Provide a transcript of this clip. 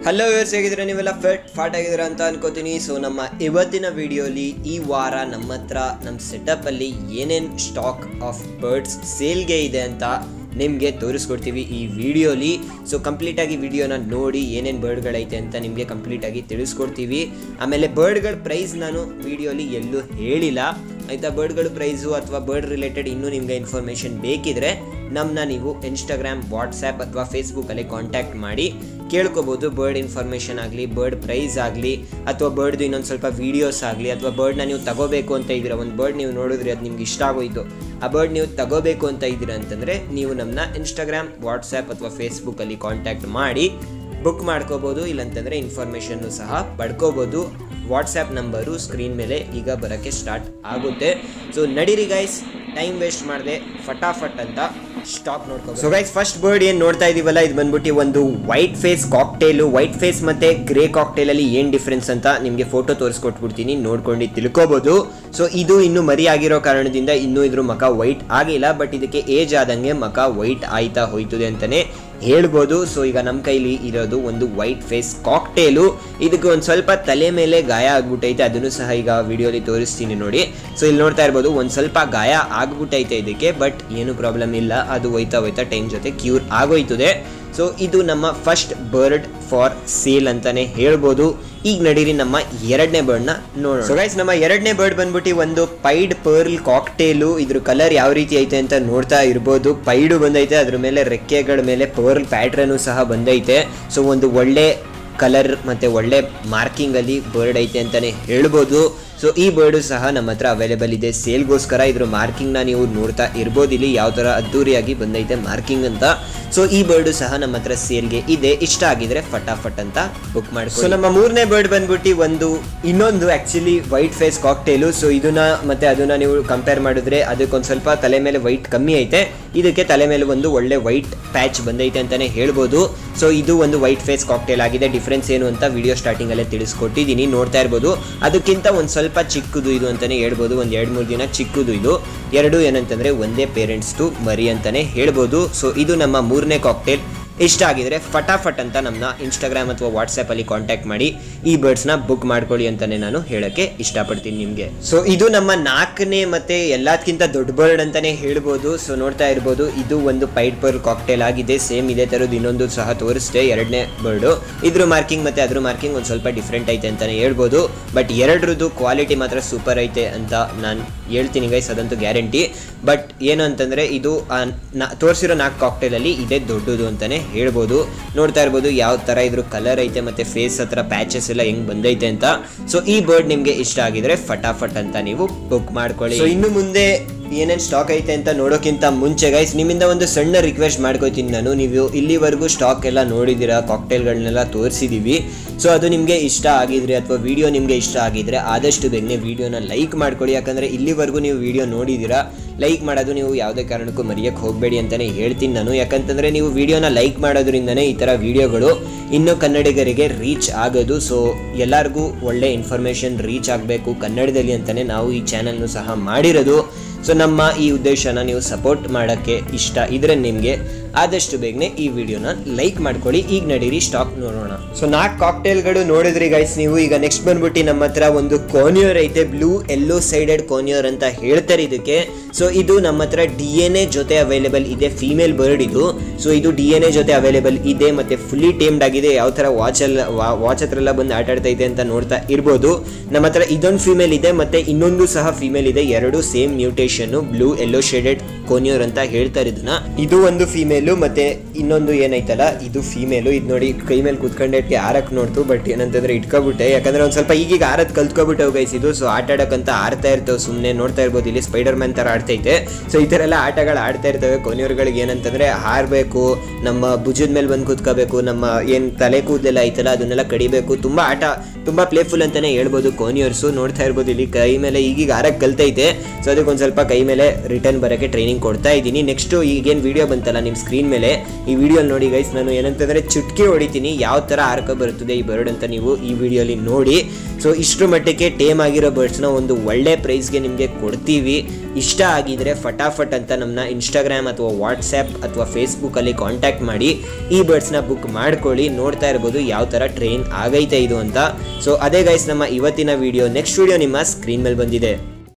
Hello viewers, ಹೇಗಿದ್ರೆ ನೀವೆಲ್ಲ ಫಾಟ್ ಆಗಿದ್ದೀರಾ ಅಂತ ಅನ್ಕೋತೀನಿ. ಸೊ ನಮ್ಮ ಇವತ್ತಿನ ವಿಡಿಯೋಲಿ ಈ ವಾರ ನಮ್ಮ ಹತ್ರ ನಮ್ಮ ಸೆಟಪ್ಪಲ್ಲಿ ಏನೇನು ಸ್ಟಾಕ್ ಆಫ್ ಬರ್ಡ್ಸ್ ಸೇಲ್ಗೆ ಇದೆ ಅಂತ ನಿಮಗೆ ತೋರಿಸ್ಕೊಡ್ತೀವಿ ಈ ವಿಡಿಯೋಲಿ. ಸೊ ಕಂಪ್ಲೀಟಾಗಿ ವಿಡಿಯೋನ ನೋಡಿ ಏನೇನು ಬರ್ಡ್ಗಳೈತೆ ಅಂತ ನಿಮಗೆ ಕಂಪ್ಲೀಟಾಗಿ ತಿಳಿಸ್ಕೊಡ್ತೀವಿ. ಆಮೇಲೆ ಬರ್ಡ್ಗಳ ಪ್ರೈಸ್ ನಾನು ವಿಡಿಯೋಲಿ ಎಲ್ಲೂ ಹೇಳಿಲ್ಲ ಆಯಿತಾ. ಬರ್ಡ್ಗಳ ಪ್ರೈಸು ಅಥವಾ ಬರ್ಡ್ ರಿಲೇಟೆಡ್ ಇನ್ನೂ ನಿಮಗೆ ಇನ್ಫಾರ್ಮೇಷನ್ ಬೇಕಿದ್ರೆ ನಮ್ಮನ್ನ ನೀವು ಇನ್ಸ್ಟಾಗ್ರಾಮ್, ವಾಟ್ಸ್ಯಾಪ್ ಅಥವಾ ಫೇಸ್ಬುಕ್ಕಲ್ಲಿ ಕಾಂಟ್ಯಾಕ್ಟ್ ಮಾಡಿ ಕೇಳ್ಕೊಬೋದು. ಬರ್ಡ್ ಇನ್ಫಾರ್ಮೇಷನ್ ಆಗಲಿ, ಬರ್ಡ್ ಪ್ರೈಸ್ ಆಗಲಿ, ಅಥವಾ ಬರ್ಡ್ದು ಇನ್ನೊಂದು ಸ್ವಲ್ಪ ವೀಡಿಯೋಸ್ ಆಗಲಿ, ಅಥವಾ ಬರ್ಡ್ನ ನೀವು ತಗೋಬೇಕು ಅಂತ ಇದ್ದೀರಾ, ಒಂದು ಬರ್ಡ್ ನೀವು ನೋಡಿದ್ರಿ ಅದು ನಿಮ್ಗೆ ಇಷ್ಟ ಆಗೋಯ್ತು, ಆ ಬರ್ಡ್ ನೀವು ತಗೋಬೇಕು ಅಂತ ಇದ್ದೀರಾ ಅಂತಂದರೆ ನೀವು ನಮ್ಮನ್ನ ಇನ್ಸ್ಟಾಗ್ರಾಮ್, ವಾಟ್ಸ್ಯಾಪ್ ಅಥವಾ ಫೇಸ್ಬುಕ್ಕಲ್ಲಿ ಕಾಂಟ್ಯಾಕ್ಟ್ ಮಾಡಿ ಬುಕ್ ಮಾಡ್ಕೋಬೋದು. ಇಲ್ಲಂತಂದರೆ ಇನ್ಫಾರ್ಮೇಷನ್ನು ಸಹ ಪಡ್ಕೋಬೋದು. ವಾಟ್ಸ್ಯಾಪ್ ನಂಬರು ಸ್ಕ್ರೀನ್ ಮೇಲೆ ಈಗ ಬರೋಕ್ಕೆ ಸ್ಟಾರ್ಟ್ ಆಗುತ್ತೆ. ಸೊ ನಡೀರಿ ಗೈಸ್, ಟೈಮ್ ವೇಸ್ಟ್ ಮಾಡದೆ ಫಟಾಫಟ್ ಅಂತ ಸ್ಟಾಕ್ ನೋಡ್ಕೋಬೇಕು. ಸೊ ಗೈಸ್, ಫಸ್ಟ್ ಬರ್ಡ್ ಏನು ನೋಡ್ತಾ ಇದೀವಲ್ಲ, ಇದು ಬಂದ್ಬಿಟ್ಟು ಒಂದು white face cocktail. White face ಮತ್ತು ಗ್ರೇ ಕಾಕ್ಟೇಲಲ್ಲಿ ಏನು ಡಿಫ್ರೆನ್ಸ್ ಅಂತ ನಿಮಗೆ ಫೋಟೋ ತೋರಿಸ್ಕೊಟ್ಬಿಡ್ತೀನಿ, ನೋಡ್ಕೊಂಡು ತಿಳ್ಕೊಬೋದು. ಸೊ ಇದು ಇನ್ನೂ ಮರಿ ಆಗಿರೋ ಕಾರಣದಿಂದ ಇನ್ನೂ ಇದ್ರ ಮಖ ವೈಟ್ ಆಗಿಲ್ಲ, ಬಟ್ ಇದಕ್ಕೆ ಏಜ್ ಆದಂಗೆ ಮಖ ವೈಟ್ ಆಯ್ತಾ ಹೋಯ್ತದೆ ಅಂತಲೇ ಹೇಳ್ಬೋದು. ಸೊ ಈಗ ನಮ್ಮ ಕೈಲಿ ಇರೋದು ಒಂದು ವೈಟ್ ಫೇಸ್ ಕಾಕ್ಟೇಲು. ಇದಕ್ಕೆ ಒಂದು ಸ್ವಲ್ಪ ತಲೆ ಮೇಲೆ ಗಾಯ ಆಗ್ಬಿಟ್ಟೈತೆ, ಅದನ್ನು ಸಹ ಈಗ ವಿಡಿಯೋಲಿ ತೋರಿಸ್ತೀನಿ ನೋಡಿ. ಸೊ ಇಲ್ಲಿ ನೋಡ್ತಾ ಇರ್ಬೋದು, ಒಂದು ಸ್ವಲ್ಪ ಗಾಯ ಆಗ್ಬಿಟ್ಟೈತೆ ಇದಕ್ಕೆ, ಬಟ್ ಏನು ಪ್ರಾಬ್ಲಮ್ ಇಲ್ಲ, ಅದು ಹೋಯ್ತಾ ಟೈಮ್ ಜೊತೆ ಕ್ಯೂರ್ ಆಗೋಯ್ತದೆ. ಸೊ ಇದು ನಮ್ಮ ಫಸ್ಟ್ ಬರ್ಡ್ ಫಾರ್ ಸೇಲ್ ಅಂತಾನೆ ಹೇಳ್ಬೋದು. ಈಗ ನಡೀರಿ ನಮ್ಮ ಎರಡನೇ ಬರ್ಡ್ನ ನೋಡೋಣ. ಸೊ ಗೈಸ್, ನಮ್ಮ ಎರಡನೇ ಬರ್ಡ್ ಬಂದ್ಬಿಟ್ಟು ಒಂದು ಪೈಡ್ ಪರ್ಲ್ ಕಾಕ್ಟೇಲು. ಇದ್ರ ಕಲರ್ ಯಾವ ರೀತಿ ಐತೆ ಅಂತ ನೋಡ್ತಾ ಇರ್ಬೋದು. ಪೈಡು ಬಂದೈತೆ, ಅದ್ರ ಮೇಲೆ ರೆಕ್ಕೆಗಳ ಮೇಲೆ ಪರ್ಲ್ ಪ್ಯಾಟ್ರನು ಸಹ ಬಂದೈತೆ. ಸೊ ಒಂದು ಒಳ್ಳೆ ಕಲರ್ ಮತ್ತು ಒಳ್ಳೆ ಮಾರ್ಕಿಂಗಲ್ಲಿ ಬರ್ಡ್ ಐತೆ ಅಂತಲೇ ಹೇಳ್ಬೋದು. ಸೊ ಈ ಬರ್ಡು ಸಹ ನಮ್ಮ ಹತ್ರ ಅವೈಲೇಬಲ್ ಇದೆ ಸೇಲ್ಗೋಸ್ಕರ. ಇದ್ರ ಮಾರ್ಕಿಂಗ್ನ ನೀವು ನೋಡ್ತಾ ಇರ್ಬೋದು, ಇಲ್ಲಿ ಯಾವ ಥರ ಅದ್ದೂರಿಯಾಗಿ ಬಂದೈತೆ ಮಾರ್ಕಿಂಗ್ ಅಂತ. ಸೊ ಈ ಬರ್ಡು ಸಹ ನಮ್ಮ ಹತ್ರ ಸೇಲ್ಗೆ ಇದೆ. ಇಷ್ಟ ಆಗಿದ್ರೆ ಫಟಾಫಟ್ ಅಂತ ಬುಕ್ ಮಾಡಿ. ಸೊ ನಮ್ಮ ಮೂರನೇ ಬರ್ಡ್ ಬಂದ್ಬಿಟ್ಟು ಇನ್ನೊಂದು actually white face cocktail. So ಇದನ್ನ ಮತ್ತೆ ಅದನ್ನ ನೀವು ಕಂಪೇರ್ ಮಾಡಿದ್ರೆ ಅದಕ್ಕೊಂದು ಸ್ವಲ್ಪ ತಲೆ ಮೇಲೆ ವೈಟ್ ಕಮ್ಮಿ ಐತೆ, ಇದಕ್ಕೆ ತಲೆ ಮೇಲೆ ಒಂದು ಒಳ್ಳೆ ವೈಟ್ ಪ್ಯಾಚ್ ಬಂದೈತೆ ಅಂತಲೇ ಹೇಳ್ಬೋದು. ಸೊ ಇದು ಒಂದು ವೈಟ್ ಫೇಸ್ ಕಾಕ್ಟೇಲ್ ಆಗಿದೆ. ಡಿಫ್ರೆನ್ಸ್ ಏನು ಅಂತ ವಿಡಿಯೋ ಸ್ಟಾರ್ಟಿಂಗಲ್ಲೇ ತಿಳಿಸ್ಕೊಟ್ಟಿದ್ದೀನಿ, ನೋಡ್ತಾ ಇರ್ಬೋದು. ಅದಕ್ಕಿಂತ ಒಂದು ಸ್ವಲ್ಪ ಚಿಕ್ಕದು ಇದು ಅಂತಲೇ ಹೇಳ್ಬೋದು, ಒಂದು 2-3 ದಿನ ಚಿಕ್ಕದು ಇದು. ಎರಡು ಏನಂತಂದರೆ ಒಂದೇ ಪೇರೆಂಟ್ಸ್ದು ಮರಿ ಅಂತಲೇ ಹೇಳ್ಬೋದು. ಸೊ ಇದು ನಮ್ಮ ಮೂರನೇ ಕಾಕ್ಟೇಲ್. ಇಷ್ಟ ಆಗಿದ್ರೆ ಫಟಾಫಟ್ ಅಂತ ನಮ್ಮನ್ನ ಇನ್ಸ್ಟಾಗ್ರಾಮ್ ಅಥವಾ ವಾಟ್ಸಪ್ಪಲ್ಲಿ ಕಾಂಟ್ಯಾಕ್ಟ್ ಮಾಡಿ ಈ ಬರ್ಡ್ಸ್ನ ಬುಕ್ ಮಾಡ್ಕೊಳ್ಳಿ ಅಂತಲೇ ನಾನು ಹೇಳೋಕ್ಕೆ ಇಷ್ಟಪಡ್ತೀನಿ ನಿಮಗೆ. ಸೊ ಇದು ನಮ್ಮ 4ನೇ ಮತ್ತು ಎಲ್ಲದಕ್ಕಿಂತ ದೊಡ್ಡ ಬರ್ಡ್ ಅಂತಲೇ ಹೇಳ್ಬೋದು. ಸೊ ನೋಡ್ತಾ ಇರ್ಬೋದು, ಇದು ಒಂದು ಪೈಡ್ ಪರ್ಲ್ ಕಾಕ್ಟೇಲ್ ಆಗಿದೆ. ಸೇಮ್ ಇದೇ ಥರದ್ದು ಇನ್ನೊಂದು ಸಹ ತೋರಿಸ್ದೆ, ಎರಡನೇ ಬರ್ಡು. ಇದ್ರ ಮಾರ್ಕಿಂಗ್ ಮತ್ತು ಅದ್ರ ಮಾರ್ಕಿಂಗ್ ಒಂದು ಸ್ವಲ್ಪ ಡಿಫ್ರೆಂಟ್ ಐತೆ ಅಂತಲೇ ಹೇಳ್ಬೋದು. ಬಟ್ ಎರಡರದ್ದು ಕ್ವಾಲಿಟಿ ಮಾತ್ರ ಸೂಪರ್ ಐತೆ ಅಂತ ನಾನು ಹೇಳ್ತೀನಿ ಗೈಸ್, ಅದಂತೂ ಗ್ಯಾರಂಟಿ. ಬಟ್ ಏನು ಅಂತಂದರೆ ಇದು ತೋರಿಸಿರೋ 4 ಕಾಕ್ಟೇಲಲ್ಲಿ ಇದೇ ದೊಡ್ಡದು ಅಂತಲೇ ಹೇಳ್ಬೋದು. ನೋಡ್ತಾ ಇರ್ಬೋದು ಯಾವ ಥರ ಇದ್ರ ಕಲರ್ ಐತೆ ಮತ್ತು ಫೇಸ್ ಹತ್ರ ಪ್ಯಾಚಸ್ ಎಲ್ಲ ಹೆಂಗೆ ಬಂದೈತೆ ಅಂತ. ಸೊ ಈ ಬರ್ಡ್ ನಿಮಗೆ ಇಷ್ಟ ಆಗಿದ್ರೆ ಫಟಾಫಟ್ ಅಂತ ನೀವು ಬುಕ್ ಮಾಡ್ಕೊಳ್ಳಿ. ಸೊ ಇನ್ನು ಮುಂದೆ ಏನೇನು ಸ್ಟಾಕ್ ಐತೆ ಅಂತ ನೋಡೋಕ್ಕಿಂತ ಮುಂಚೆ ಗೈಸ್, ನಿಮ್ಮಿಂದ ಒಂದು ಸಣ್ಣ ರಿಕ್ವೆಸ್ಟ್ ಮಾಡ್ಕೋತೀನಿ ನಾನು. ನೀವು ಇಲ್ಲಿವರೆಗೂ ಸ್ಟಾಕ್ ಎಲ್ಲ ನೋಡಿದ್ದೀರಾ, ಕಾಕ್ಟೇಲ್ಗಳನ್ನೆಲ್ಲ ತೋರಿಸಿದ್ದೀವಿ. ಸೊ ಅದು ನಿಮಗೆ ಇಷ್ಟ ಆಗಿದ್ರೆ ಅಥವಾ ವಿಡಿಯೋ ನಿಮಗೆ ಇಷ್ಟ ಆಗಿದ್ರೆ ಆದಷ್ಟು ಬೇಗನೆ ವಿಡಿಯೋನ ಲೈಕ್ ಮಾಡ್ಕೊಳ್ಳಿ. ಯಾಕಂದರೆ ಇಲ್ಲಿವರೆಗೂ ನೀವು ವಿಡಿಯೋ ನೋಡಿದ್ದೀರಾ, ಲೈಕ್ ಮಾಡೋದು ನೀವು ಯಾವುದೇ ಕಾರಣಕ್ಕೂ ಮರೆಯೋಕ್ಕೆ ಹೋಗಬೇಡಿ ಅಂತಲೇ ಹೇಳ್ತೀನಿ ನಾನು. ಯಾಕಂತಂದರೆ ನೀವು ವಿಡಿಯೋನ ಲೈಕ್ ಮಾಡೋದ್ರಿಂದನೇ ಈ ಥರ ವಿಡಿಯೋಗಳು ಇನ್ನೂ ಕನ್ನಡಿಗರಿಗೆ ರೀಚ್ ಆಗೋದು. ಸೊ ಎಲ್ಲರಿಗೂ ಒಳ್ಳೆ ಇನ್ಫಾರ್ಮೇಷನ್ ರೀಚ್ ಆಗಬೇಕು ಕನ್ನಡದಲ್ಲಿ ಅಂತಲೇ ನಾವು ಈ ಚಾನಲ್ನು ಸಹ ಮಾಡಿರೋದು. ಸೊ ನಮ್ಮ ಈ ಉದ್ದೇಶನ ನೀವು ಸಪೋರ್ಟ್ ಮಾಡೋಕ್ಕೆ ಇಷ್ಟ ಇದ್ರೆ ನಿಮಗೆ ಆದಷ್ಟು ಬೇಗನೆ ಈ ವಿಡಿಯೋನ ಲೈಕ್ ಮಾಡ್ಕೊಳ್ಳಿ. ಈಗ ನಡೀರಿ ಸ್ಟಾಕ್ ನೋಡೋಣ. ಸೊ 4 ಕಾಕ್ಟೇಲ್ಗಳು ನೋಡಿದ್ರಿ ಗೈಸ್ ನೀವು. ಈಗ ನೆಕ್ಸ್ಟ್ ಬಂದ್ಬಿಟ್ಟು ನಮ್ಮ ಹತ್ರ ಒಂದು ಕೋನಿಯರ್ ಐತೆ, ಬ್ಲೂ ಎಲ್ಲೋ ಸೈಡೆಡ್ ಕೋನಿಯರ್ ಅಂತ ಹೇಳ್ತಾರೆ ಇದಕ್ಕೆ. ಸೊ ಇದು ನಮ್ಮ ಹತ್ರ DNA ಜೊತೆ ಅವೈಲೇಬಲ್ ಇದೆ, ಫೀಮೇಲ್ ಬರ್ಡ್ ಇದು. ಸೊ ಇದು DNA ಜೊತೆ ಅವೈಲೇಬಲ್ ಇದೆ ಮತ್ತು ಫುಲ್ಲಿ ಟೇಮ್ಡ್ ಆಗಿದೆ. ಯಾವ ಥರ ವಾಚ್ ಹತ್ರ ಎಲ್ಲ ಬಂದು ಆಟ ಆಡ್ತಾ ಇದೆ ಅಂತ ನೋಡ್ತಾ ಇರ್ಬೋದು. ನಮ್ಮ ಹತ್ರ ಇದೊಂದು ಫೀಮೇಲ್ ಇದೆ ಮತ್ತು ಇನ್ನೊಂದು ಸಹ ಫೀಮೇಲ್ ಇದೆ. ಎರಡು ಸೇಮ್ ಮ್ಯೂಟೇಷನ್ನು, ಬ್ಲೂ ಎಲ್ಲೋ ಶೇಡೆಡ್ ಕೋನಿಯರ್ ಅಂತ ಹೇಳ್ತಾರೆ ಇದನ್ನ. ಇದು ಒಂದು ಫೀಮೇಲು ಮತ್ತೆ ಇನ್ನೊಂದು ಏನೈತಲ್ಲ ಇದು ಫೀಮೇಲು. ಇದು ನೋಡಿ ಕೈ ಮೇಲೆ ಕುತ್ಕೊಂಡೆ ಆರಕ್ಕೆ ನೋಡ್ತು, ಬಟ್ ಏನಂತಂದ್ರೆ ಇಟ್ಕೊಬಿಟ್ಟೆ. ಯಾಕಂದ್ರೆ ಒಂದು ಸ್ವಲ್ಪ ಈಗೀಗ ಆರದ್ ಕಲ್ತ್ಕೊಬಿಟ್ಟವು ಗೈಸ್ ಇದು. ಸೊ ಆಟ ಆಡೋಕ್ಕಂತ ಆಡ್ತಾ ಇರ್ತವೆ ಸುಮ್ಮನೆ. ನೋಡ್ತಾ ಇರ್ಬೋದು ಇಲ್ಲಿ ಸ್ಪೈಡರ್ ಮ್ಯಾನ್ ಥರ ಆಡ್ತೈತೆ. ಸೊ ಈ ಥರ ಎಲ್ಲ ಆಟಗಳು ಆಡ್ತಾ ಇರ್ತವೆ. ಕೊನೆಯವ್ರಗಳಿಗೆ ಏನಂತಂದ್ರೆ ಹಾರಬೇಕು, ನಮ್ಮ ಭುಜದ ಮೇಲೆ ಬಂದು ಕೂತ್ಕೋಬೇಕು, ನಮ್ಮ ಏನು ತಲೆ ಕೂದಲೆಲ್ಲ ಐತಲ್ಲ ಅದನ್ನೆಲ್ಲ ಕಡಿಬೇಕು. ತುಂಬ ಪ್ಲೇಫುಲ್ ಅಂತಲೇ ಹೇಳ್ಬೋದು ಕೋನಿಯರ್ಸು. ನೋಡ್ತಾ ಇರ್ಬೋದು ಇಲ್ಲಿ ಕೈ ಮೇಲೆ ಈಗೀಗ ಆರಕ್ಕೆ ಕಲ್ತೈತೆ. ಸೊ ಅದಕ್ಕೊಂದು ಸ್ವಲ್ಪ ಕೈ ಮೇಲೆ ರಿಟರ್ನ್ ಬರೋಕ್ಕೆ ಟ್ರೈನಿಂಗ್ ಕೊಡ್ತಾ ಇದ್ದೀನಿ. ನೆಕ್ಸ್ಟು ಈಗೇನು ವಿಡಿಯೋ ಬಂತಲ್ಲ ನಿಮ್ಮ ಸ್ಕ್ರೀನ್ ಮೇಲೆ ಈ ವಿಡಿಯೋಲಿ ನೋಡಿ ಗೈಸ್. ನಾನು ಏನಂತಂದರೆ ಚುಟ್ಕಿ ಹೊಡಿತೀನಿ, ಯಾವ ಥರ ಆರ್ಕ ಬರುತ್ತದೆ ಈ ಬರ್ಡ್ ಅಂತ ನೀವು ಈ ವಿಡಿಯೋಲಿ ನೋಡಿ. ಸೊ ಇಷ್ಟರ ಮಟ್ಟಕ್ಕೆ ಟೇಮ್ ಆಗಿರೋ ಬರ್ಡ್ಸ್ನ ಒಂದು ಒಳ್ಳೆ ಪ್ರೈಸ್ಗೆ ನಿಮಗೆ ಕೊಡ್ತೀವಿ. ಇಷ್ಟ ಆಗಿದ್ರೆ ಫಟಾಫಟ್ ಅಂತ ನಮ್ಮನ್ನ ಇನ್ಸ್ಟಾಗ್ರಾಮ್ ಅಥವಾ ವಾಟ್ಸ್ಯಾಪ್ ಅಥವಾ ಫೇಸ್ಬುಕ್ಕಲ್ಲಿ ಕಾಂಟ್ಯಾಕ್ಟ್ ಮಾಡಿ ಈ ಬರ್ಡ್ಸ್ನ ಬುಕ್ ಮಾಡ್ಕೊಳ್ಳಿ. ನೋಡ್ತಾ ಇರ್ಬೋದು ಯಾವ ಥರ ಟ್ರೈನ್ ಆಗೈತೆ ಇದು ಅಂತ. ಸೊ ಅದೇ ಗೈಸ್ ನಮ್ಮ ಇವತ್ತಿನ ವಿಡಿಯೋ. ನೆಕ್ಸ್ಟ್ ವಿಡಿಯೋ ನಿಮ್ಮ ಸ್ಕ್ರೀನ್ ಮೇಲೆ ಬಂದಿದೆ.